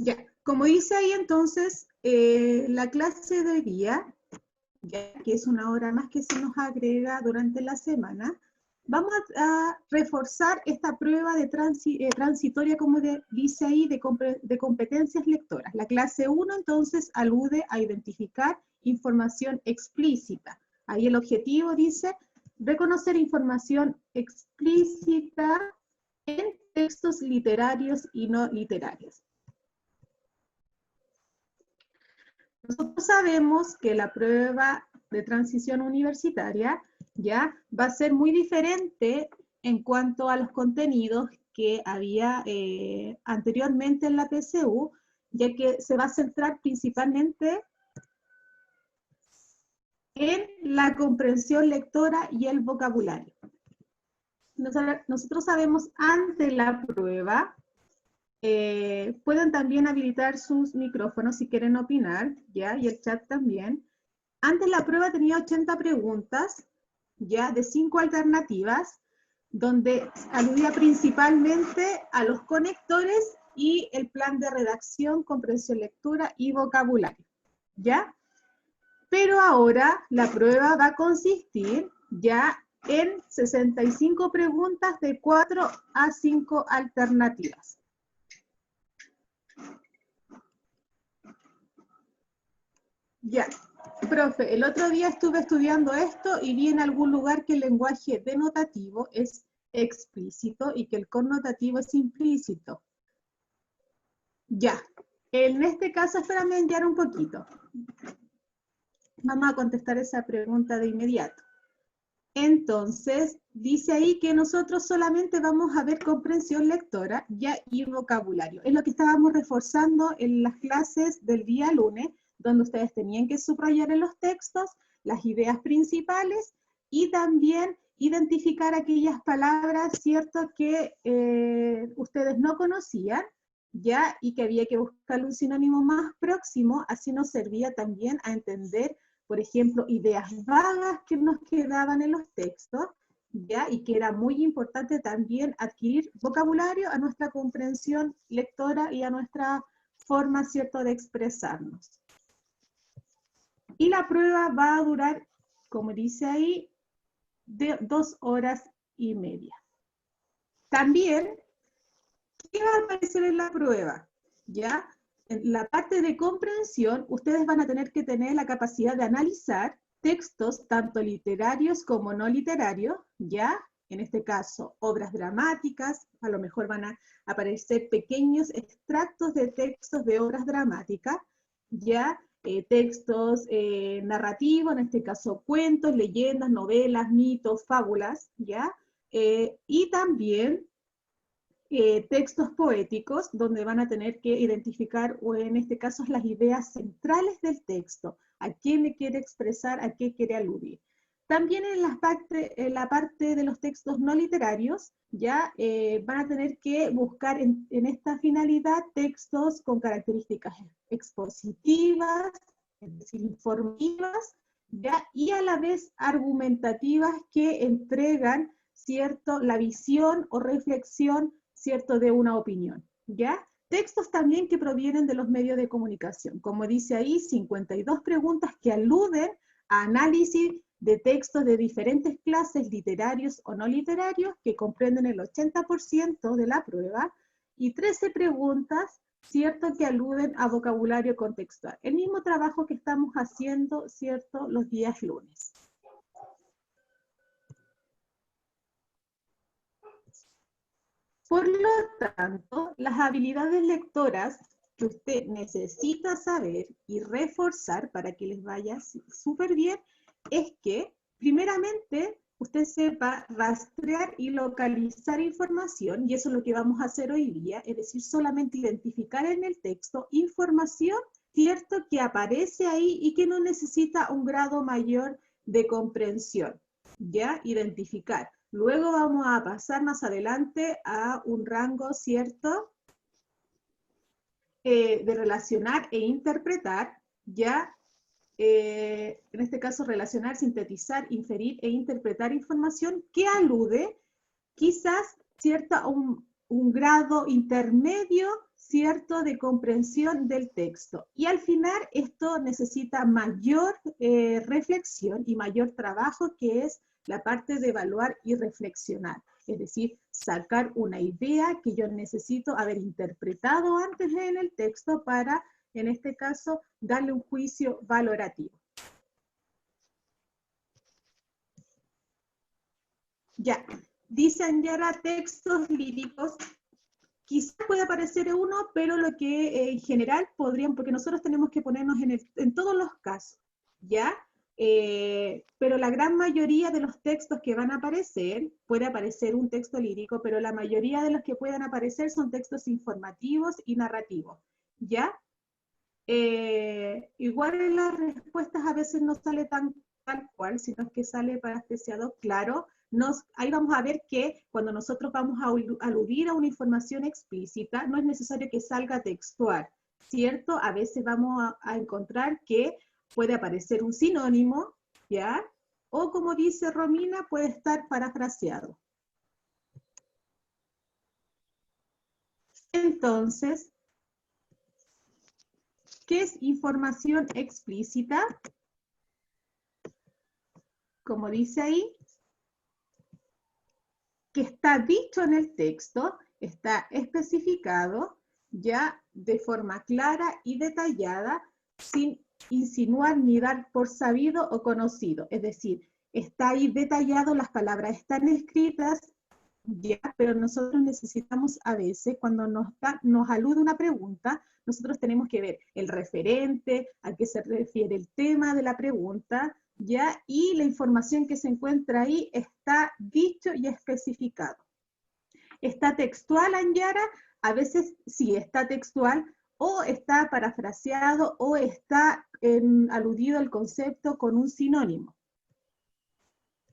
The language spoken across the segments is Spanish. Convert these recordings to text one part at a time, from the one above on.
Ya, como dice ahí entonces, la clase de hoy día, ya que es una hora más que se nos agrega durante la semana, vamos a reforzar esta prueba de transitoria, como dice ahí, de competencias lectoras. La clase 1 entonces alude a identificar información explícita. Ahí el objetivo dice reconocer información explícita en textos literarios y no literarios. Nosotros sabemos que la prueba de transición universitaria ya va a ser muy diferente en cuanto a los contenidos que había anteriormente en la PSU, ya que se va a centrar principalmente en la comprensión lectora y el vocabulario. Nosotros sabemos ante la prueba, pueden también habilitar sus micrófonos si quieren opinar, ¿ya? Y el chat también. Antes la prueba tenía 80 preguntas, ya, de 5 alternativas, donde aludía principalmente a los conectores y el plan de redacción, comprensión lectura y vocabulario, ¿ya? Pero ahora la prueba va a consistir ya en 65 preguntas de 4 a 5 alternativas. Ya, profe, el otro día estuve estudiando esto y vi en algún lugar que el lenguaje denotativo es explícito y que el connotativo es implícito. Ya, en este caso, espérame enviar un poquito. Vamos a contestar esa pregunta de inmediato. Entonces, dice ahí que nosotros solamente vamos a ver comprensión lectora ya y vocabulario. Es lo que estábamos reforzando en las clases del día lunes, donde ustedes tenían que subrayar en los textos las ideas principales y también identificar aquellas palabras, ¿cierto?, que ustedes no conocían, ¿ya? Y que había que buscar un sinónimo más próximo, así nos servía también a entender, por ejemplo, ideas vagas que nos quedaban en los textos, ¿ya? Y que era muy importante también adquirir vocabulario a nuestra comprensión lectora y a nuestra forma, ¿cierto?, de expresarnos. Y la prueba va a durar, como dice ahí, de 2 horas y media. También, ¿qué va a aparecer en la prueba? ¿Ya? En la parte de comprensión, ustedes van a tener que tener la capacidad de analizar textos, tanto literarios como no literarios, ¿ya? En este caso, obras dramáticas, a lo mejor van a aparecer pequeños extractos de textos de obras dramáticas, ¿ya? Textos narrativos, en este caso cuentos, leyendas, novelas, mitos, fábulas, ¿ya? Y también textos poéticos, donde van a tener que identificar, o en este caso, las ideas centrales del texto, a quién le quiere expresar, a qué quiere aludir. También en la parte de los textos no literarios, ya van a tener que buscar en esta finalidad textos con características expositivas, es decir, informativas, ya, y a la vez argumentativas que entregan, ¿cierto?, la visión o reflexión, ¿cierto?, de una opinión, ¿ya? Textos también que provienen de los medios de comunicación. Como dice ahí, 52 preguntas que aluden a análisis de textos de diferentes clases, literarios o no literarios, que comprenden el 80% de la prueba, y 13 preguntas, ¿cierto?, que aluden a vocabulario contextual. El mismo trabajo que estamos haciendo, ¿cierto?, los días lunes. Por lo tanto, las habilidades lectoras que usted necesita saber y reforzar para que les vaya súper bien es que, primeramente, usted sepa rastrear y localizar información, y eso es lo que vamos a hacer hoy día, es decir, solamente identificar en el texto información, cierto, que aparece ahí y que no necesita un grado mayor de comprensión, ¿ya? Identificar. Luego vamos a pasar más adelante a un rango, ¿cierto?, de relacionar e interpretar, ¿ya? En este caso, relacionar, sintetizar, inferir e interpretar información que alude quizás, ¿cierto?, a un grado intermedio, ¿cierto?, de comprensión del texto. Y al final esto necesita mayor reflexión y mayor trabajo, que es la parte de evaluar y reflexionar. Es decir, sacar una idea que yo necesito haber interpretado antes en el texto para, en este caso, darle un juicio valorativo. Ya, dice Anyara, textos líricos. Quizás pueda aparecer uno, pero lo que en general podrían, porque nosotros tenemos que ponernos en todos los casos, ¿ya? Pero la gran mayoría de los textos que van a aparecer, puede aparecer un texto lírico, pero la mayoría de los que puedan aparecer son textos informativos y narrativos, ¿ya? Igual en las respuestas a veces no sale tal cual, sino que sale parafraseado, claro. Ahí vamos a ver que cuando nosotros vamos a aludir a una información explícita, no es necesario que salga textual, ¿cierto? A veces vamos a encontrar que puede aparecer un sinónimo, ¿ya? O como dice Romina, puede estar parafraseado. Entonces, ¿qué es información explícita? Como dice ahí, que está dicho en el texto, está especificado ya de forma clara y detallada, sin insinuar ni dar por sabido o conocido. Es decir, está ahí detallado, las palabras están escritas, ya, pero nosotros necesitamos a veces, cuando nos alude una pregunta, nosotros tenemos que ver el referente, a qué se refiere el tema de la pregunta, ¿ya? Y la información que se encuentra ahí está dicho y especificado. ¿Está textual, Anyara? A veces sí, está textual, o está parafraseado, o está aludido al concepto con un sinónimo.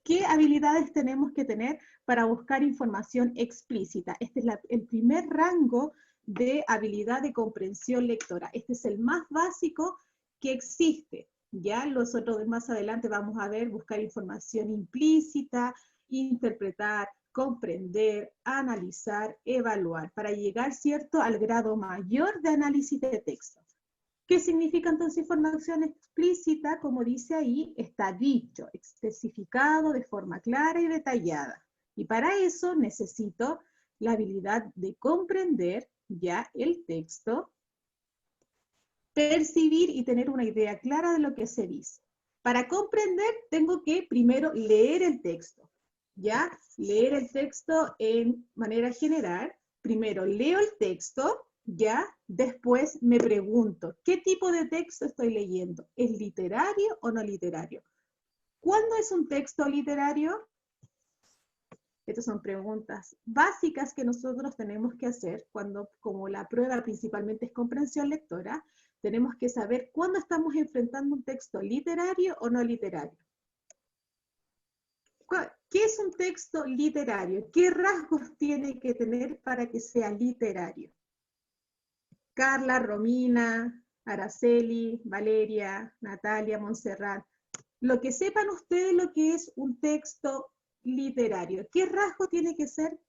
¿Qué habilidades tenemos que tener para buscar información explícita? Este es el primer rango de habilidad de comprensión lectora. Este es el más básico que existe. Ya los otros más adelante vamos a ver buscar información implícita, interpretar, comprender, analizar, evaluar, para llegar, ¿cierto?, al grado mayor de análisis de texto. ¿Qué significa entonces información explícita? Como dice ahí, está dicho, especificado de forma clara y detallada. Y para eso necesito la habilidad de comprender ya el texto, percibir y tener una idea clara de lo que se dice. Para comprender tengo que primero leer el texto, ¿ya? Leer el texto en manera general. Primero leo el texto, ¿ya? Después me pregunto, ¿qué tipo de texto estoy leyendo? ¿Es literario o no literario? ¿Cuándo es un texto literario? Estas son preguntas básicas que nosotros tenemos que hacer cuando, como la prueba principalmente es comprensión lectora, tenemos que saber cuándo estamos enfrentando un texto literario o no literario. ¿Qué es un texto literario? ¿Qué rasgos tiene que tener para que sea literario? Carla, Romina, Araceli, Valeria, Natalia, Montserrat. Lo que sepan ustedes lo que es un texto literario. ¿Qué rasgo tiene que ser?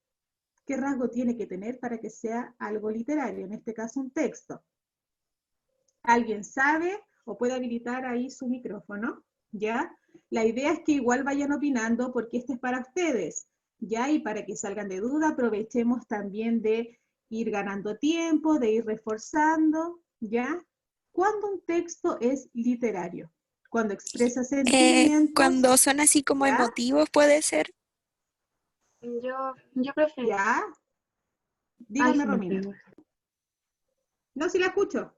¿Qué rasgo tiene que tener para que sea algo literario? En este caso, un texto. ¿Alguien sabe o puede habilitar ahí su micrófono? ¿Ya? La idea es que igual vayan opinando porque esto es para ustedes, ¿ya? Y para que salgan de duda, aprovechemos también de ir ganando tiempo, de ir reforzando, ¿ya? ¿Cuándo un texto es literario? Cuando expresa sentimientos, Cuando son así como ¿ya? emotivos, puede ser. Yo prefiero. ¿Ya? Ay, Dígame, se me Romina. pegó. No, si la escucho.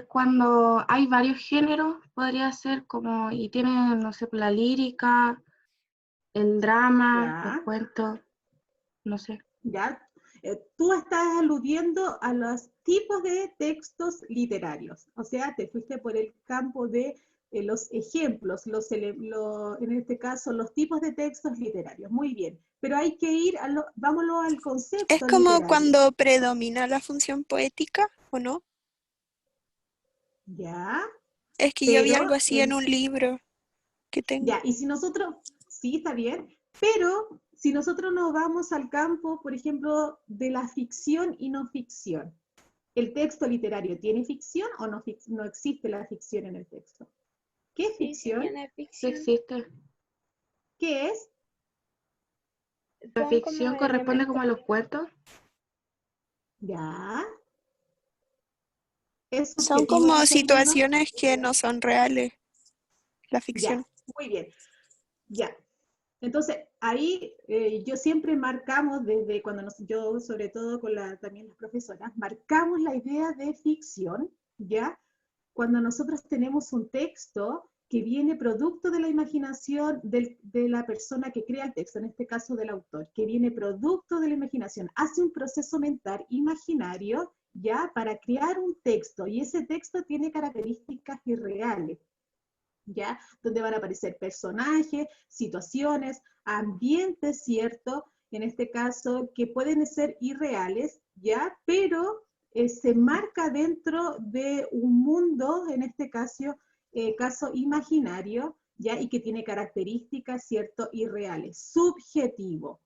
Cuando hay varios géneros, podría ser como, y tienen, no sé, la lírica, el drama, el ¿Ya? cuento, no sé. ¿Ya? Tú estás aludiendo a los tipos de textos literarios, o sea, te fuiste por el campo de los ejemplos, en este caso, los tipos de textos literarios. Muy bien, pero hay que ir, vámonos al Es concepto como literario. cuando predomina la función poética, ¿o no? ¿Ya? Es que yo vi Pero, algo así en un libro que tengo. ya, y si nosotros, sí, está bien, pero si nosotros nos vamos al campo, por ejemplo, de la ficción y no ficción, ¿el texto literario tiene ficción o no existe la ficción en el texto? ¿Qué es Sí, sí ficción? tiene Sí ficción. existe. ¿Qué es? La Son ficción como corresponde como a elementos. los cuentos. ¿Ya? ¿Es Son subjetivo como en términos? situaciones que no son reales, la Ya, ficción. muy bien. Ya. Entonces, ahí yo siempre marcamos desde cuando yo, sobre todo con también las profesoras, marcamos la idea de ficción, ¿ya? Cuando nosotros tenemos un texto que viene producto de la imaginación de la persona que crea el texto, en este caso del autor, que viene producto de la imaginación, hace un proceso mental imaginario, ¿ya? Para crear un texto, y ese texto tiene características irreales, ¿ya? Donde van a aparecer personajes, situaciones, ambientes, ¿cierto? En este caso, que pueden ser irreales, ¿ya? Pero se marca dentro de un mundo, en este caso imaginario, ¿ya? Y que tiene características, ¿cierto? Irreales, subjetivo.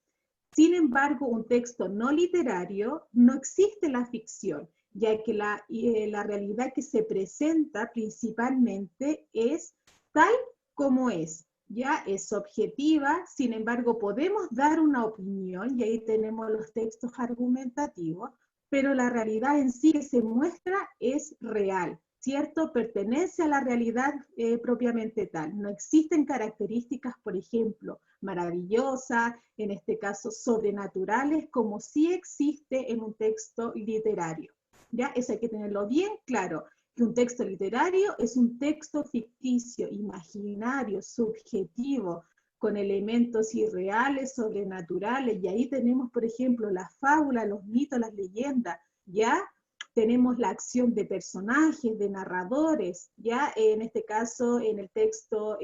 Sin embargo, un texto no literario no existe la ficción, ya que la realidad que se presenta principalmente es tal como es, ya es objetiva, sin embargo podemos dar una opinión, y ahí tenemos los textos argumentativos, pero la realidad en sí que se muestra es real, ¿cierto? Pertenece a la realidad propiamente tal. No existen características, por ejemplo, maravillosas, en este caso sobrenaturales, como sí existe en un texto literario. ¿Ya? Eso hay que tenerlo bien claro, que un texto literario es un texto ficticio, imaginario, subjetivo, con elementos irreales, sobrenaturales, y ahí tenemos, por ejemplo, la fábula, los mitos, las leyendas, ¿ya? Tenemos la acción de personajes, de narradores, ya en este caso en el texto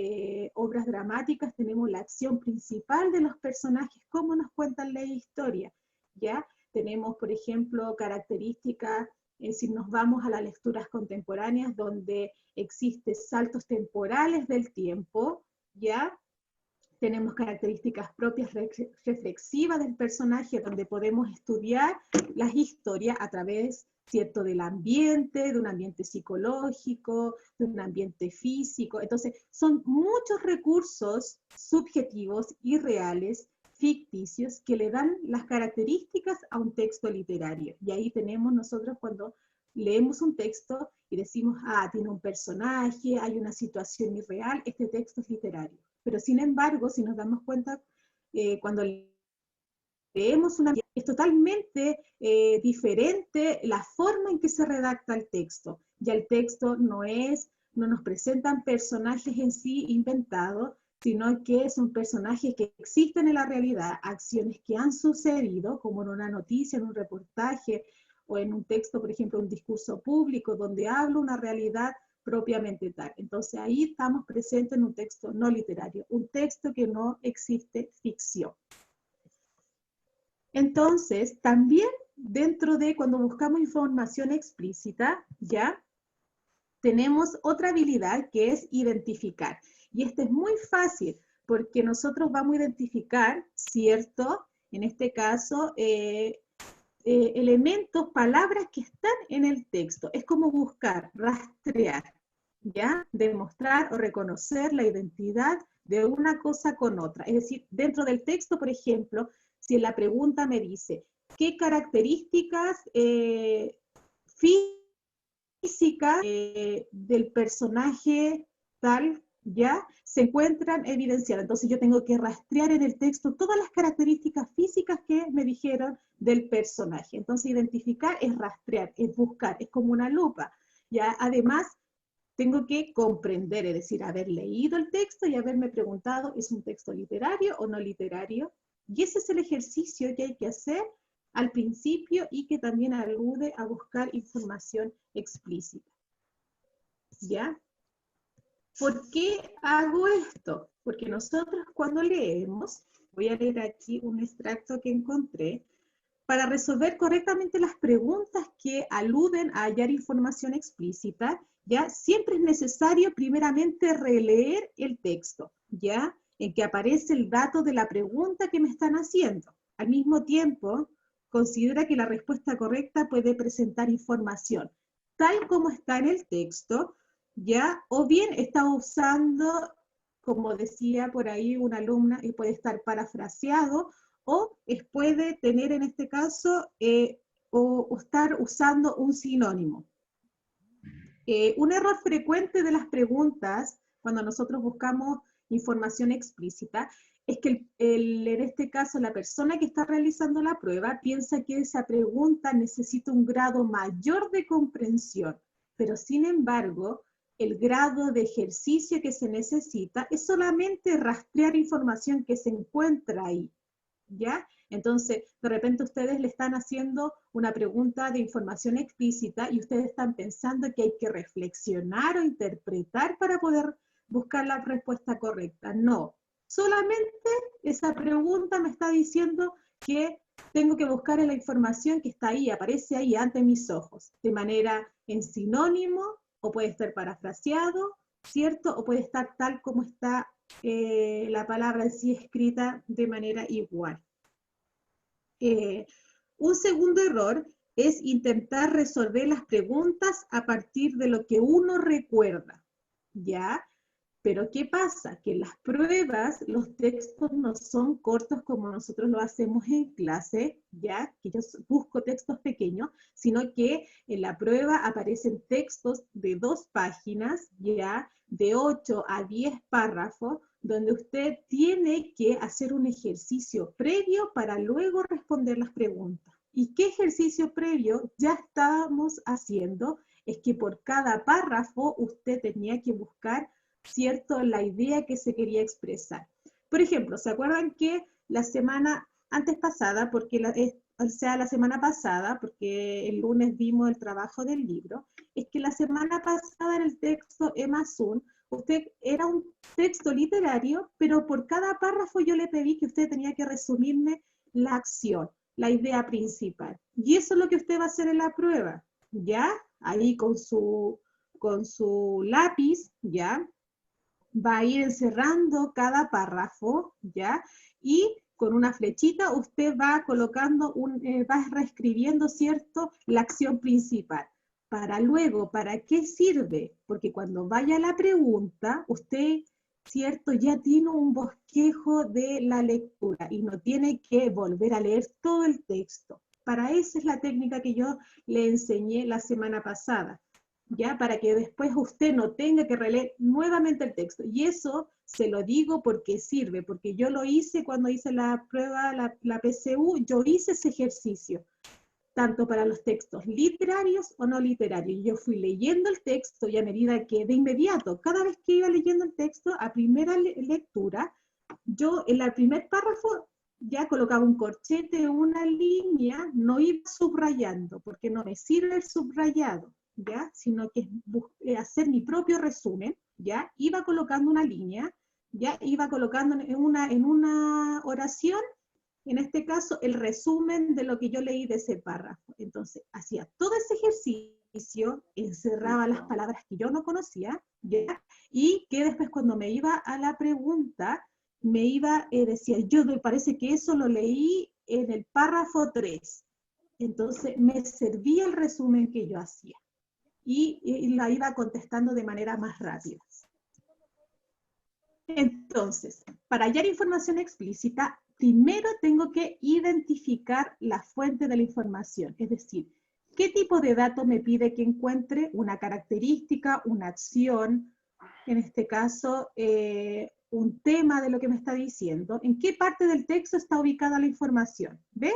obras dramáticas tenemos la acción principal de los personajes, cómo nos cuentan la historia, ya tenemos por ejemplo características, si nos vamos a las lecturas contemporáneas donde existen saltos temporales del tiempo, ya tenemos características propias reflexivas del personaje, donde podemos estudiar las historias a través, ¿cierto?, del ambiente, de un ambiente psicológico, de un ambiente físico. Entonces, son muchos recursos subjetivos y reales, ficticios, que le dan las características a un texto literario. Y ahí tenemos nosotros cuando leemos un texto y decimos, ah, tiene un personaje, hay una situación irreal, este texto es literario. Pero sin embargo, si nos damos cuenta, cuando leemos una es totalmente diferente la forma en que se redacta el texto. Ya el texto no nos presentan personajes en sí inventados, sino que son personajes que existen en la realidad, acciones que han sucedido, como en una noticia, en un reportaje, o en un texto, por ejemplo, un discurso público, donde hablo una realidad propiamente tal. Entonces ahí estamos presentes en un texto no literario, un texto que no existe ficción. Entonces, también dentro de cuando buscamos información explícita, ya tenemos otra habilidad que es identificar. Y este es muy fácil, porque nosotros vamos a identificar, ¿cierto? En este caso, elementos, palabras que están en el texto. Es como buscar, rastrear, ¿ya? Demostrar o reconocer la identidad de una cosa con otra. Es decir, dentro del texto, por ejemplo, si en la pregunta me dice, ¿qué características físicas del personaje tal, ya, se encuentran evidenciadas? Entonces yo tengo que rastrear en el texto todas las características físicas que me dijeron del personaje. Entonces identificar es rastrear, es buscar, es como una lupa. Ya, además, tengo que comprender, es decir, haber leído el texto y haberme preguntado, ¿es un texto literario o no literario? Y ese es el ejercicio que hay que hacer al principio y que también alude a buscar información explícita. ¿Ya? ¿Por qué hago esto? Porque nosotros cuando leemos, voy a leer aquí un extracto que encontré, para resolver correctamente las preguntas que aluden a hallar información explícita, ¿ya? Siempre es necesario primeramente releer el texto, ¿ya? en que aparece el dato de la pregunta que me están haciendo. Al mismo tiempo, considera que la respuesta correcta puede presentar información tal como está en el texto, ¿ya? O bien está usando, como decía por ahí una alumna, y puede estar parafraseado, o puede tener en este caso, o estar usando un sinónimo. Un error frecuente de las preguntas, cuando nosotros buscamos información explícita, es que en este caso la persona que está realizando la prueba piensa que esa pregunta necesita un grado mayor de comprensión, pero sin embargo, el grado de ejercicio que se necesita es solamente rastrear información que se encuentra ahí, ¿ya? Entonces, de repente ustedes le están haciendo una pregunta de información explícita y ustedes están pensando que hay que reflexionar o interpretar para poder buscar la respuesta correcta. No, solamente esa pregunta me está diciendo que tengo que buscar en la información que está ahí, aparece ahí ante mis ojos, de manera en sinónimo, o puede estar parafraseado, ¿cierto? O puede estar tal como está la palabra en sí escrita de manera igual. Un segundo error es intentar resolver las preguntas a partir de lo que uno recuerda, ¿ya? Pero ¿qué pasa? Que en las pruebas los textos no son cortos como nosotros lo hacemos en clase, ¿ya? Que yo busco textos pequeños, sino que en la prueba aparecen textos de 2 páginas, ¿ya? De 8 a 10 párrafos, donde usted tiene que hacer un ejercicio previo para luego responder las preguntas. ¿Y qué ejercicio previo ya estábamos haciendo? Es que por cada párrafo usted tenía que buscar, ¿cierto?, la idea que se quería expresar. Por ejemplo, ¿se acuerdan que la semana antes pasada, la semana pasada, porque el lunes vimos el trabajo del libro, es que la semana pasada en el texto Emma Sun, era un texto literario, pero por cada párrafo yo le pedí que usted tenía que resumirme la acción, la idea principal. Y eso es lo que usted va a hacer en la prueba, ¿ya? Ahí con su lápiz, ¿ya? Va a ir encerrando cada párrafo, ¿ya? Y con una flechita usted va colocando, va reescribiendo, ¿cierto?, la acción principal. Para luego, ¿para qué sirve? Porque cuando vaya la pregunta, usted, ¿cierto?, ya tiene un bosquejo de la lectura y no tiene que volver a leer todo el texto. Para eso es la técnica que yo le enseñé la semana pasada, ¿ya? Para que después usted no tenga que releer nuevamente el texto. Y eso se lo digo porque sirve, porque yo lo hice cuando hice la prueba, la PSU, yo hice ese ejercicio, tanto para los textos literarios o no literarios. Yo fui leyendo el texto y a medida que de inmediato, cada vez que iba leyendo el texto, a primera lectura, yo en el primer párrafo ya colocaba un corchete, una línea, no iba subrayando, porque no me sirve el subrayado, ¿ya? Sino que es hacer mi propio resumen, ¿ya? Iba colocando una línea, ¿ya? Iba colocando en una oración, en este caso, el resumen de lo que yo leí de ese párrafo. Entonces, hacía todo ese ejercicio, encerraba las palabras que yo no conocía, ¿ya? Y que después cuando me iba a la pregunta, me iba, decía, yo me parece que eso lo leí en el párrafo 3. Entonces, me servía el resumen que yo hacía. Y la iba contestando de manera más rápida. Entonces, para hallar información explícita, primero tengo que identificar la fuente de la información, es decir, ¿qué tipo de dato me pide que encuentre? Una característica, una acción, en este caso, un tema de lo que me está diciendo. ¿En qué parte del texto está ubicada la información? ¿Ve?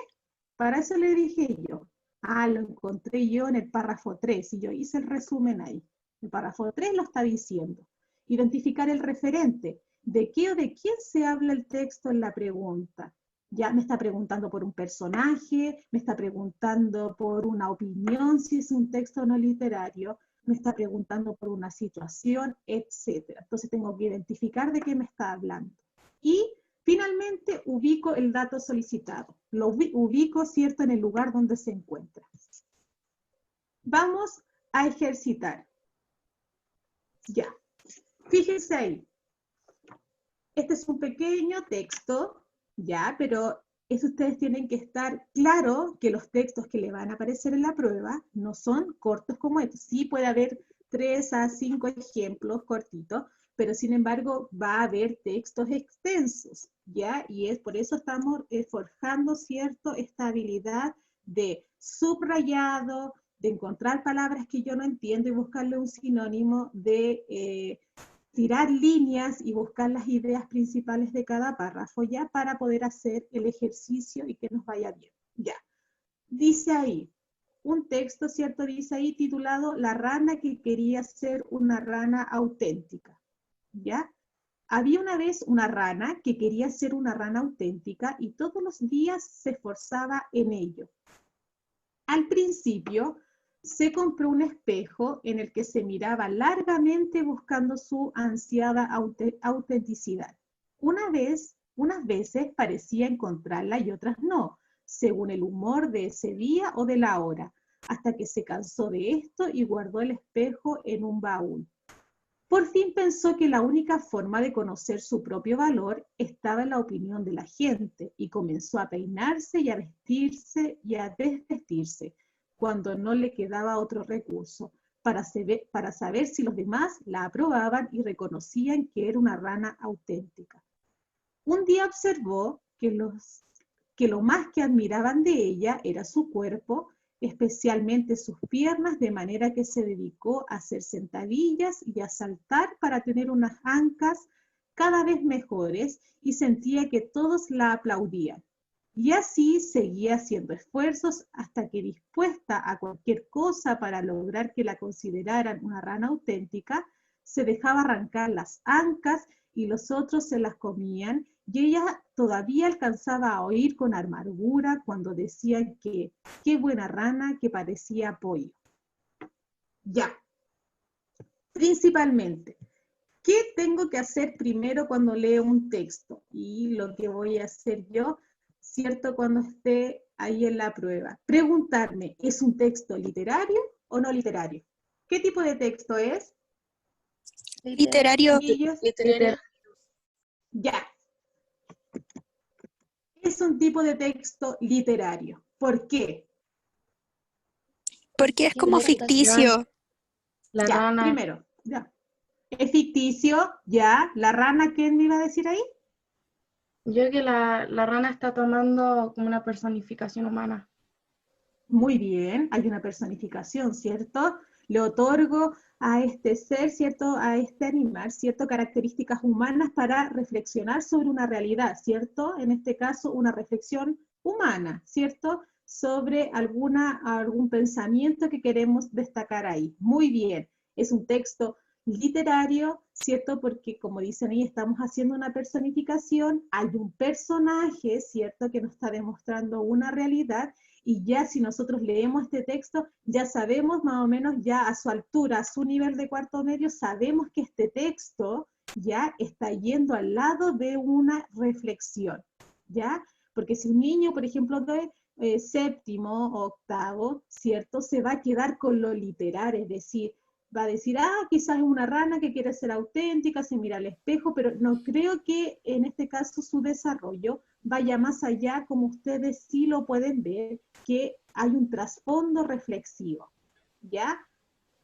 Para eso le dije yo. Lo encontré yo en el párrafo 3 y yo hice el resumen ahí. El párrafo 3 lo está diciendo. Identificar el referente. ¿De qué o de quién se habla el texto en la pregunta? Ya me está preguntando por un personaje, me está preguntando por una opinión, si es un texto no literario, me está preguntando por una situación, etc. Entonces tengo que identificar de qué me está hablando. Y finalmente ubico el dato solicitado. Lo ubico, ¿cierto?, en el lugar donde se encuentra. Vamos a ejercitar. Ya. Fíjense ahí. Este es un pequeño texto, ya, pero eso ustedes tienen que estar claro que los textos que le van a aparecer en la prueba no son cortos como estos. Sí puede haber 3 a 5 ejemplos cortitos, pero sin embargo va a haber textos extensos, ¿ya? Y es por eso estamos forjando, ¿cierto?, esta habilidad de subrayado, de encontrar palabras que yo no entiendo y buscarle un sinónimo, de tirar líneas y buscar las ideas principales de cada párrafo, ya, para poder hacer el ejercicio y que nos vaya bien. Ya. Dice ahí, un texto, ¿cierto? Dice ahí titulado La rana que quería ser una rana auténtica, ¿ya? Había una vez una rana que quería ser una rana auténtica y todos los días se esforzaba en ello. Al principio, se compró un espejo en el que se miraba largamente buscando su ansiada autenticidad. Unas veces parecía encontrarla y otras no, según el humor de ese día o de la hora, hasta que se cansó de esto y guardó el espejo en un baúl. Por fin pensó que la única forma de conocer su propio valor estaba en la opinión de la gente y comenzó a peinarse y a vestirse y a desvestirse cuando no le quedaba otro recurso para saber si los demás la aprobaban y reconocían que era una rana auténtica. Un día observó que lo más que admiraban de ella era su cuerpo, especialmente sus piernas, de manera que se dedicó a hacer sentadillas y a saltar para tener unas ancas cada vez mejores y sentía que todos la aplaudían. Y así seguía haciendo esfuerzos hasta que, dispuesta a cualquier cosa para lograr que la consideraran una rana auténtica, se dejaba arrancar las ancas y los otros se las comían, y ella todavía alcanzaba a oír con amargura cuando decían que qué buena rana que parecía pollo. Ya, principalmente, ¿qué tengo que hacer primero cuando leo un texto? Y lo que voy a hacer yo, ¿cierto?, cuando esté ahí en la prueba. Preguntarme, ¿es un texto literario o no literario? ¿Qué tipo de texto es? Literario, Chiquillos, ya. Es un tipo de texto literario. ¿Por qué? porque es como ficticio. La Ya, rana, primero, ya. Es ficticio, ya. ¿La rana quién me iba a decir ahí? yo que la rana está tomando como una personificación humana. Muy bien, hay una personificación, ¿cierto? Le otorgo a este ser, ¿cierto?, a este animal, ¿cierto?, características humanas para reflexionar sobre una realidad, ¿cierto? En este caso, una reflexión humana, ¿cierto?, sobre algún pensamiento que queremos destacar ahí. Muy bien, es un texto literario, ¿cierto?, porque como dicen ahí, estamos haciendo una personificación, hay un personaje, ¿cierto?, que nos está demostrando una realidad, y ya si nosotros leemos este texto, ya sabemos más o menos ya a su altura, a su nivel de cuarto medio, sabemos que este texto ya está yendo al lado de una reflexión, ¿ya? Porque si un niño, por ejemplo, de séptimo o octavo, ¿cierto?, se va a quedar con lo literario, es decir, va a decir, quizás es una rana que quiere ser auténtica, se mira al espejo, pero no creo que en este caso su desarrollo vaya más allá, como ustedes sí lo pueden ver, que hay un trasfondo reflexivo, ¿ya?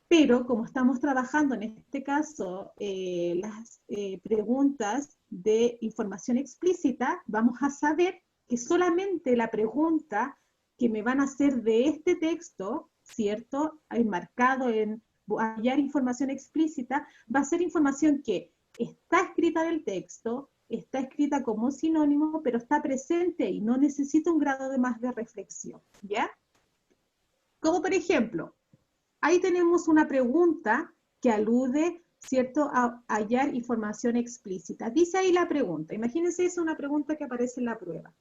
Pero como estamos trabajando en este caso las preguntas de información explícita, vamos a saber que solamente la pregunta que me van a hacer de este texto, ¿cierto?, enmarcado en hallar información explícita, va a ser información que está escrita en el texto, está escrita como sinónimo, pero está presente y no necesita un grado de más de reflexión, ¿ya? Como por ejemplo, ahí tenemos una pregunta que alude, ¿cierto?, a hallar información explícita. Dice ahí la pregunta, imagínense, es una pregunta que aparece en la prueba.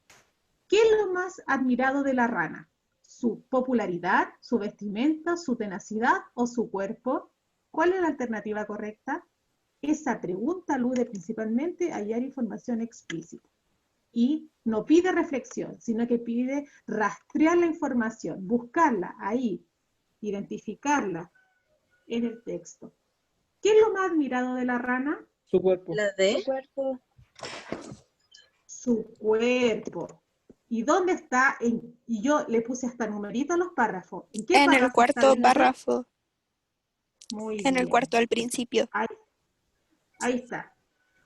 ¿Qué es lo más admirado de la rana? ¿Su popularidad, su vestimenta, su tenacidad o su cuerpo? ¿Cuál es la alternativa correcta? Esa pregunta alude principalmente a hallar información explícita. Y no pide reflexión, sino que pide rastrear la información, buscarla ahí, identificarla en el texto. ¿Qué es lo más admirado de la rana? Su cuerpo. La D. Su cuerpo. Su cuerpo. ¿Y dónde está? Y yo le puse hasta numerito a los párrafos. ¿En qué En el párrafo está cuarto viendo? párrafo, Muy en el bien. cuarto al principio. Ahí está.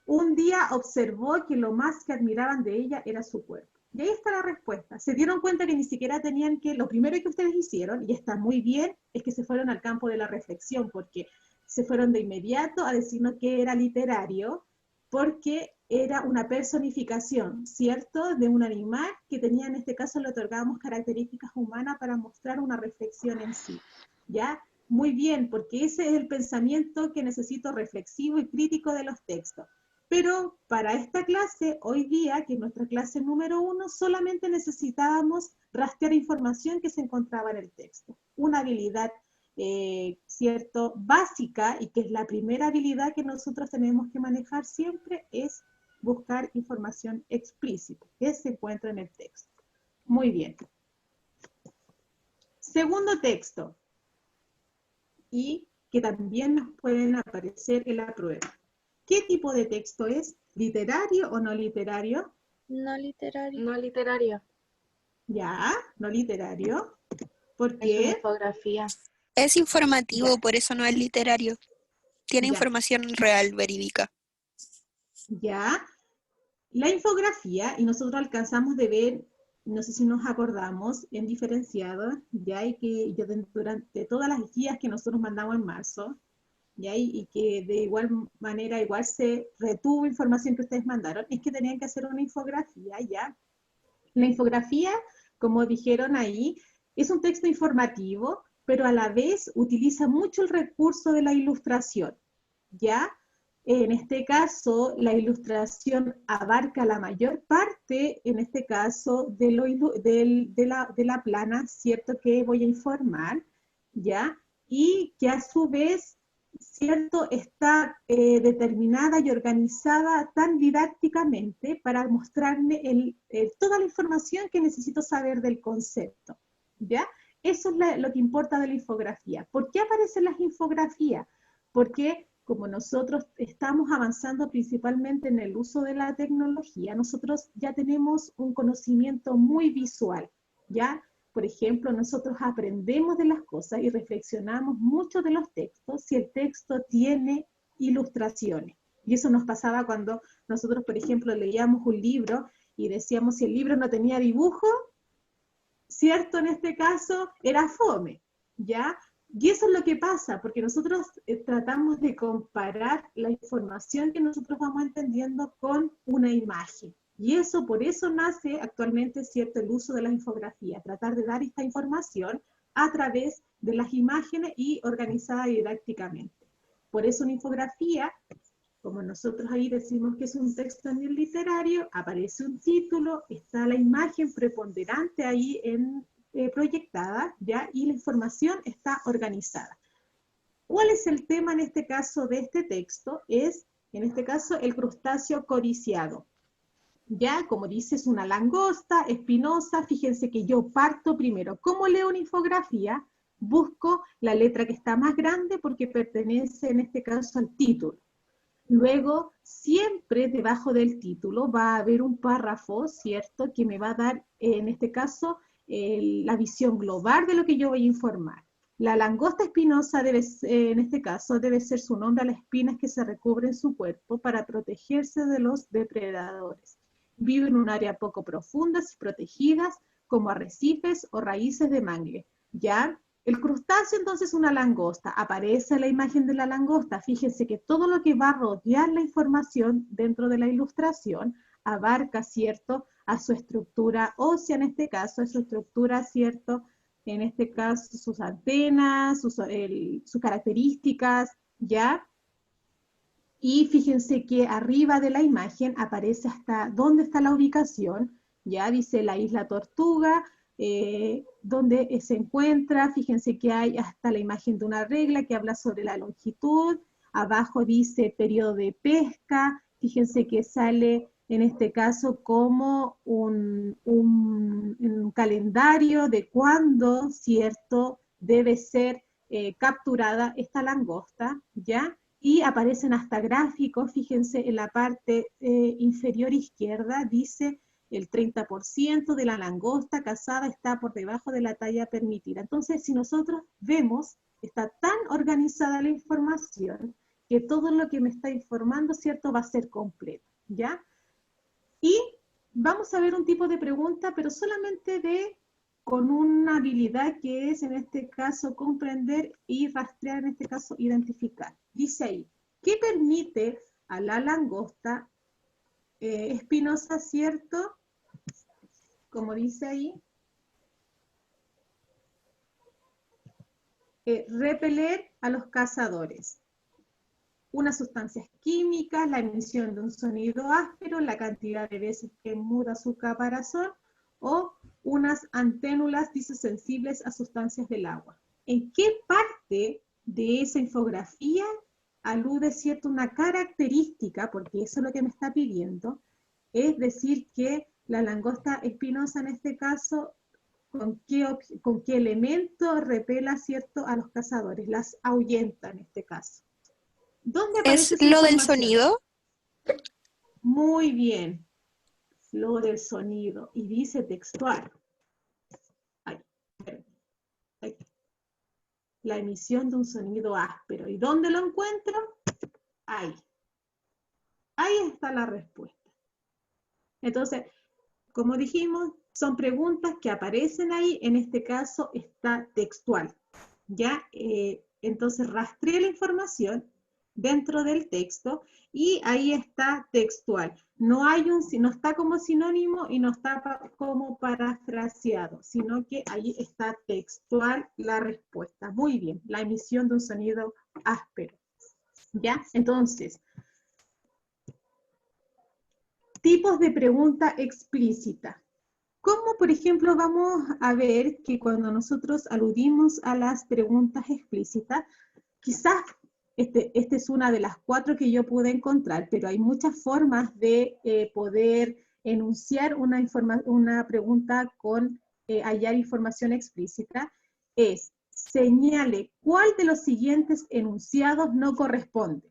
Un día observó que lo más que admiraban de ella era su cuerpo. Y ahí está la respuesta. Se dieron cuenta que ni siquiera tenían que, lo primero que ustedes hicieron, y está muy bien, es que se fueron al campo de la reflexión, porque se fueron de inmediato a decirnos que era literario, porque era una personificación, ¿cierto?, de un animal que tenía, en este caso le otorgábamos características humanas para mostrar una reflexión en sí, ¿ya? Muy bien, porque ese es el pensamiento que necesito reflexivo y crítico de los textos. Pero para esta clase, hoy día, que es nuestra clase número 1, solamente necesitábamos rastrear información que se encontraba en el texto. Una habilidad, ¿cierto?, básica, y que es la primera habilidad que nosotros tenemos que manejar siempre, es buscar información explícita, que se encuentra en el texto. Muy bien. Segundo texto, y que también nos pueden aparecer en la prueba. ¿Qué tipo de texto es? ¿Literario o no literario? No literario. No literario, Ya, no literario. ¿Por es una qué? infografía. Es informativo, Ya, por eso no es literario. Tiene ya, información real, verídica. ya. La infografía, y nosotros alcanzamos de ver, no sé si nos acordamos, en diferenciado, ya, y que yo durante todas las guías que nosotros mandamos en marzo, ya, y que de igual manera igual se retuvo información que ustedes mandaron, es que tenían que hacer una infografía, ya. La infografía, como dijeron ahí, es un texto informativo, pero a la vez utiliza mucho el recurso de la ilustración, ¿ya? En este caso, la ilustración abarca la mayor parte, en este caso, de la plana, ¿cierto?, que voy a informar, ¿ya? Y que a su vez, ¿cierto?, está determinada y organizada tan didácticamente para mostrarme toda la información que necesito saber del concepto, ¿ya? Eso es lo que importa de la infografía. ¿Por qué aparecen las infografías? Porque como nosotros estamos avanzando principalmente en el uso de la tecnología, nosotros ya tenemos un conocimiento muy visual, ¿ya? Por ejemplo, nosotros aprendemos de las cosas y reflexionamos mucho de los textos si el texto tiene ilustraciones. Y eso nos pasaba cuando nosotros, por ejemplo, leíamos un libro y decíamos si el libro no tenía dibujo, ¿cierto? En este caso era fome, ¿ya? Y eso es lo que pasa, porque nosotros tratamos de comparar la información que nosotros vamos entendiendo con una imagen. Y eso, por eso nace actualmente, ¿cierto?, el uso de la infografía, tratar de dar esta información a través de las imágenes y organizada didácticamente. Por eso una infografía, como nosotros ahí decimos que es un texto en el literario, aparece un título, está la imagen preponderante ahí proyectada, ¿ya? Y la información está organizada. ¿Cuál es el tema en este caso de este texto? Es, en este caso, el crustáceo codiciado. Ya, como dice, es una langosta espinosa. Fíjense que yo parto primero. ¿Cómo leo una infografía? Busco la letra que está más grande porque pertenece, en este caso, al título. Luego, siempre debajo del título va a haber un párrafo, ¿cierto?, que me va a dar, en este caso, la visión global de lo que yo voy a informar. La langosta espinosa, en este caso, debe ser su nombre a las espinas que se recubren su cuerpo para protegerse de los depredadores. Vive en un área poco profunda y protegidas, como arrecifes o raíces de mangle. ¿Ya? El crustáceo, entonces, es una langosta. Aparece la imagen de la langosta. Fíjense que todo lo que va a rodear la información dentro de la ilustración abarca, ¿cierto?, a su estructura ósea, en este caso, a su estructura, ¿cierto?, en este caso, sus antenas, sus características, ¿ya? Y fíjense que arriba de la imagen aparece hasta dónde está la ubicación, ya dice la isla Tortuga, donde se encuentra. Fíjense que hay hasta la imagen de una regla que habla sobre la longitud, abajo dice periodo de pesca. Fíjense que sale en este caso como un calendario de cuándo, ¿cierto?, debe ser capturada esta langosta, ¿ya? y aparecen hasta gráficos, fíjense en la parte inferior izquierda, dice el 30% de la langosta cazada está por debajo de la talla permitida. Entonces, si nosotros vemos, está tan organizada la información, que todo lo que me está informando, ¿cierto?, va a ser completo, ¿ya? Y vamos a ver un tipo de pregunta, pero solamente con una habilidad que es, en este caso, comprender y rastrear, en este caso, identificar. Dice ahí, ¿qué permite a la langosta espinosa, cierto? Como dice ahí, repeler a los cazadores. Unas sustancias químicas, la emisión de un sonido áspero, la cantidad de veces que muda su caparazón, o unas anténulas, dice, sensibles a sustancias del agua. ¿En qué parte de esa infografía alude, cierto, una característica, porque eso es lo que me está pidiendo, es decir, que la langosta espinosa en este caso, ¿con qué elemento repela, cierto, a los cazadores? Las ahuyenta en este caso. ¿Dónde aparece ¿Es esa lo del información? sonido? Muy bien, lo del sonido, y dice textual. Ahí, ahí. La emisión de un sonido áspero. ¿Y dónde lo encuentro? Ahí. Ahí está la respuesta. Entonces, como dijimos, son preguntas que aparecen ahí, en este caso está textual. ¿Ya? Entonces rastreé la información dentro del texto y ahí está textual. No está como sinónimo y no está como parafraseado, sino que ahí está textual la respuesta. Muy bien, la emisión de un sonido áspero. ¿Ya? Entonces, tipos de pregunta explícita. ¿Cómo, por ejemplo, vamos a ver que cuando nosotros aludimos a las preguntas explícitas, quizás esta es una de las 4 que yo pude encontrar, pero hay muchas formas de poder enunciar una pregunta con hallar información explícita? Es, señale cuál de los siguientes enunciados no corresponde.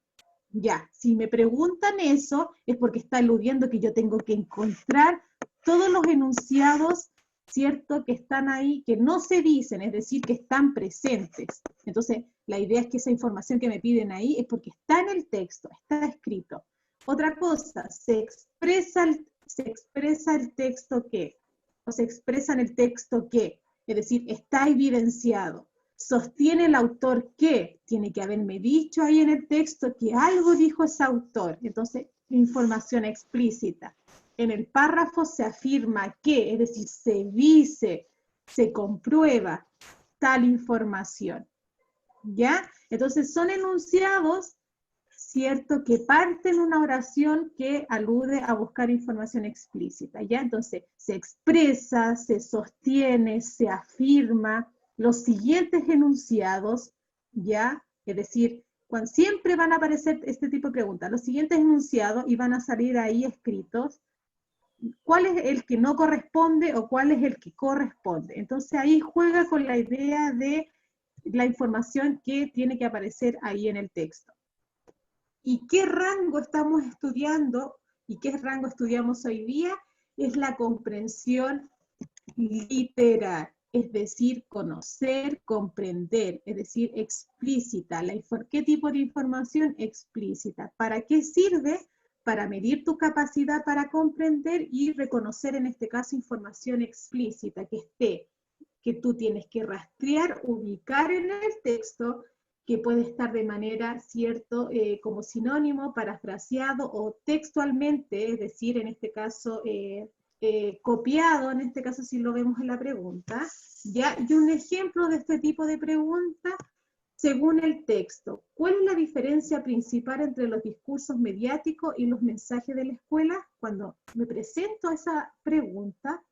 Ya, si me preguntan eso, es porque está aludiendo que yo tengo que encontrar todos los enunciados, ¿cierto?, que están ahí, que no se dicen, es decir, que están presentes. Entonces, la idea es que esa información que me piden ahí es porque está en el texto, está escrito. Otra cosa, se expresa el texto que, o se expresa en el texto que, es decir, está evidenciado. Sostiene el autor que, tiene que haberme dicho ahí en el texto que algo dijo ese autor. Entonces, información explícita. En el párrafo se afirma que, es decir, se dice, se comprueba tal información. ¿Ya? Entonces son enunciados, ¿cierto?, que parten una oración que alude a buscar información explícita. ¿Ya? Entonces se expresa, se sostiene, se afirma los siguientes enunciados, ¿ya? Es decir, siempre van a aparecer este tipo de preguntas, los siguientes enunciados, y van a salir ahí escritos cuál es el que no corresponde o cuál es el que corresponde. Entonces ahí juega con la idea de la información que tiene que aparecer ahí en el texto. ¿Y qué rango estamos estudiando y qué rango estudiamos hoy día? Es la comprensión literal, es decir, conocer, comprender, es decir, explícita. ¿Qué tipo de información explícita? ¿Para qué sirve? Para medir tu capacidad para comprender y reconocer, en este caso, información explícita que tú tienes que rastrear, ubicar en el texto, que puede estar de manera, cierto, como sinónimo, parafraseado o textualmente, es decir, en este caso, copiado, en este caso si lo vemos en la pregunta, ¿ya? Y un ejemplo de este tipo de pregunta, según el texto, ¿cuál es la diferencia principal entre los discursos mediáticos y los mensajes de la escuela? Cuando me presento esa pregunta,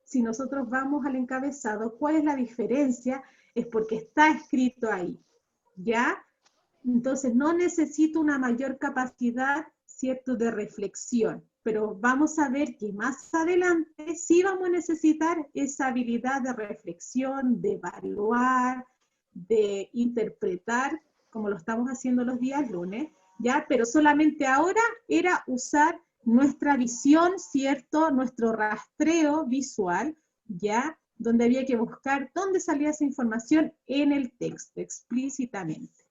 si nosotros vamos al encabezado, ¿cuál es la diferencia? Es porque está escrito ahí, ¿ya? Entonces no necesito una mayor capacidad, ¿cierto?, de reflexión, pero vamos a ver que más adelante sí vamos a necesitar esa habilidad de reflexión, de evaluar, de interpretar como lo estamos haciendo los días lunes, ¿ya? Pero solamente ahora era usar nuestra visión, ¿cierto? Nuestro rastreo visual, ¿ya? Donde había que buscar dónde salía esa información en el texto, explícitamente.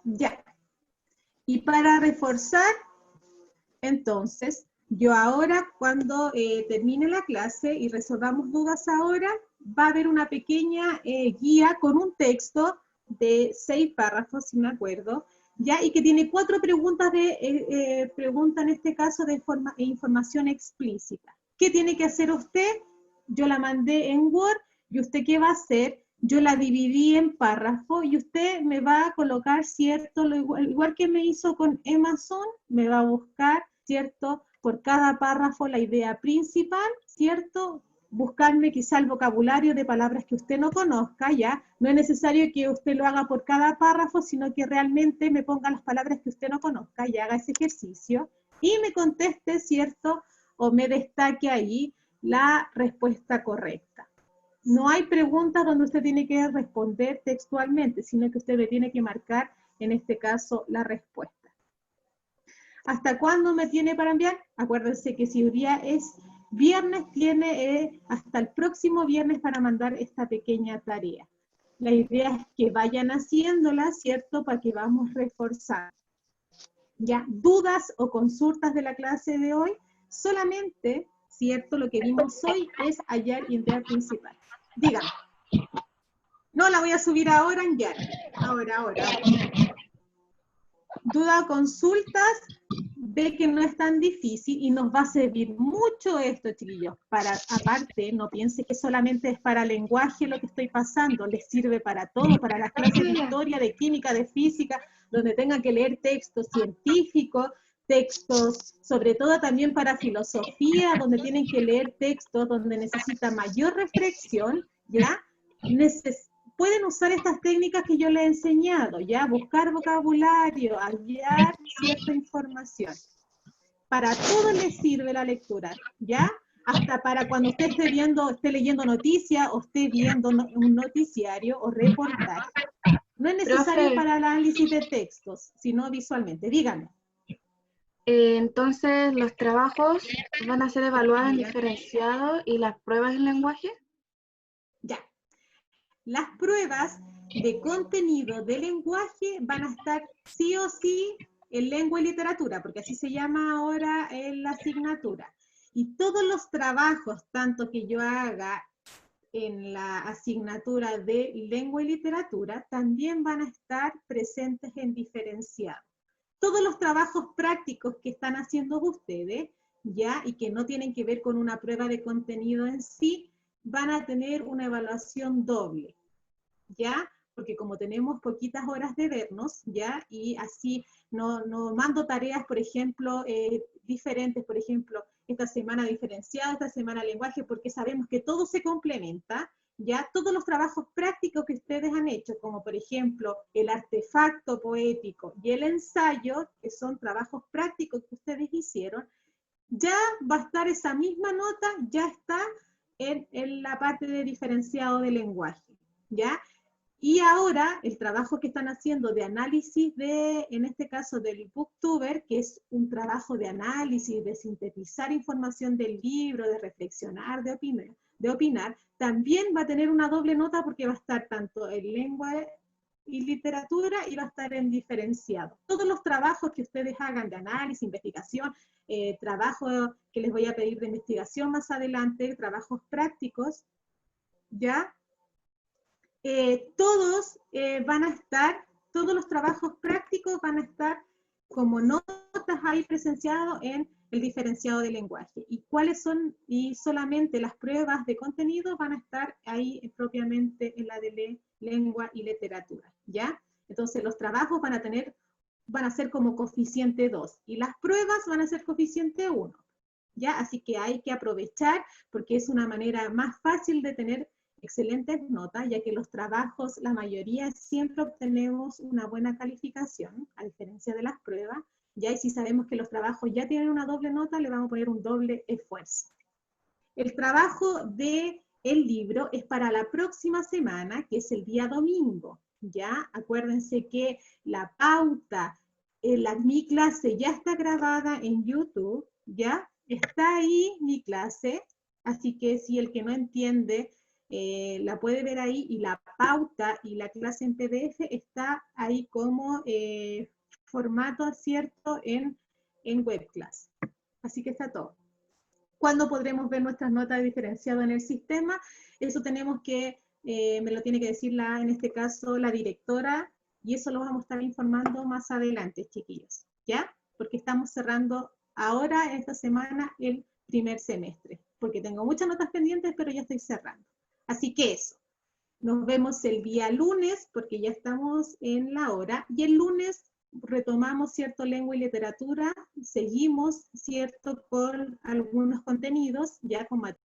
Ya. Y para reforzar, entonces, yo ahora, cuando termine la clase y resolvamos dudas ahora, va a haber una pequeña guía con un texto de 6 párrafos, si me acuerdo, ¿ya? Y que tiene 4 preguntas pregunta en este caso de información explícita. ¿Qué tiene que hacer usted? Yo la mandé en Word, y usted ¿qué va a hacer? Yo la dividí en párrafos y usted me va a colocar, ¿cierto? Igual que me hizo con Amazon, me va a buscar, ¿cierto? Por cada párrafo la idea principal, ¿cierto? Buscarme quizá el vocabulario de palabras que usted no conozca, ¿ya? No es necesario que usted lo haga por cada párrafo, sino que realmente me ponga las palabras que usted no conozca y haga ese ejercicio y me conteste, ¿cierto? O me destaque ahí la respuesta correcta. No hay preguntas donde usted tiene que responder textualmente, sino que usted me tiene que marcar, en este caso, la respuesta. ¿Hasta cuándo me tiene para enviar? Acuérdense que si hoy día es viernes, tiene hasta el próximo viernes para mandar esta pequeña tarea. La idea es que vayan haciéndola, ¿cierto? Para que vamos reforzando. ¿Ya? Dudas o consultas de la clase de hoy, solamente, ¿cierto? Lo que vimos hoy es hallar idea principal. Dígame. No, la voy a subir ahora en Yarn. Ahora. Duda o consultas, ve que no es tan difícil y nos va a servir mucho esto, chiquillos. Aparte, no piense que solamente es para lenguaje lo que estoy pasando, les sirve para todo, para las clases de historia, de química, de física, donde tengan que leer textos científicos, textos, sobre todo también para filosofía, donde tienen que leer textos donde necesitan mayor reflexión, ¿ya? Pueden usar estas técnicas que yo les he enseñado, ¿ya? Buscar vocabulario, hallar cierta información. Para todo les sirve la lectura, ¿ya? Hasta para cuando usted esté leyendo noticias o esté viendo un noticiario o reportaje. No es necesario Profe, para el análisis de textos, sino visualmente. Díganme. entonces, ¿los trabajos van a ser evaluados en diferenciado y las pruebas en lenguaje? Ya. Las pruebas de contenido de lenguaje van a estar sí o sí en lengua y literatura, porque así se llama ahora en la asignatura. Y todos los trabajos, tanto que yo haga en la asignatura de lengua y literatura, también van a estar presentes en diferenciado. Todos los trabajos prácticos que están haciendo ustedes, ya, y que no tienen que ver con una prueba de contenido en sí, van a tener una evaluación doble, ¿ya? Porque como tenemos poquitas horas de vernos, ¿ya? Y así no mando tareas, por ejemplo, diferentes, por ejemplo, esta semana diferenciado, esta semana lenguaje, porque sabemos que todo se complementa, ¿ya? Todos los trabajos prácticos que ustedes han hecho, como por ejemplo el artefacto poético y el ensayo, que son trabajos prácticos que ustedes hicieron, ya va a estar esa misma nota, ya está en la parte de diferenciado de lenguaje, ¿ya? Y ahora el trabajo que están haciendo de análisis en este caso del Booktuber, que es un trabajo de análisis, de sintetizar información del libro, de reflexionar, de opinar, también va a tener una doble nota porque va a estar tanto en lengua y literatura y va a estar en diferenciado. Todos los trabajos que ustedes hagan de análisis, investigación, trabajo que les voy a pedir de investigación más adelante, trabajos prácticos, ¿ya? Todos van a estar, todos los trabajos prácticos van a estar como notas ahí presenciados en el diferenciado de lenguaje. ¿Y cuáles son? Y solamente las pruebas de contenido van a estar ahí propiamente en la de lengua y literatura, ¿ya? Entonces los trabajos van a ser como coeficiente 2 y las pruebas van a ser coeficiente 1, ¿ya? Así que hay que aprovechar porque es una manera más fácil de tener excelentes notas, ya que los trabajos, la mayoría siempre obtenemos una buena calificación, a diferencia de las pruebas, ya, y si sabemos que los trabajos ya tienen una doble nota, le vamos a poner un doble esfuerzo. El trabajo del libro es para la próxima semana, que es el día domingo, ¿ya? Acuérdense que la pauta, mi clase ya está grabada en YouTube, ¿ya? Está ahí mi clase, así que si el que no entiende la puede ver ahí, y la pauta y la clase en PDF está ahí como formato, ¿cierto?, en webclass. Así que está todo. ¿Cuándo podremos ver nuestras notas diferenciadas en el sistema? Eso tenemos que, me lo tiene que decir en este caso la directora, y eso lo vamos a estar informando más adelante, chiquillos, ¿ya? Porque estamos cerrando ahora, esta semana, el primer semestre, porque tengo muchas notas pendientes, pero ya estoy cerrando. Así que eso. Nos vemos el día lunes, porque ya estamos en la hora, y el lunes retomamos, ¿cierto?, lengua y literatura, seguimos, ¿cierto?, con algunos contenidos, ya con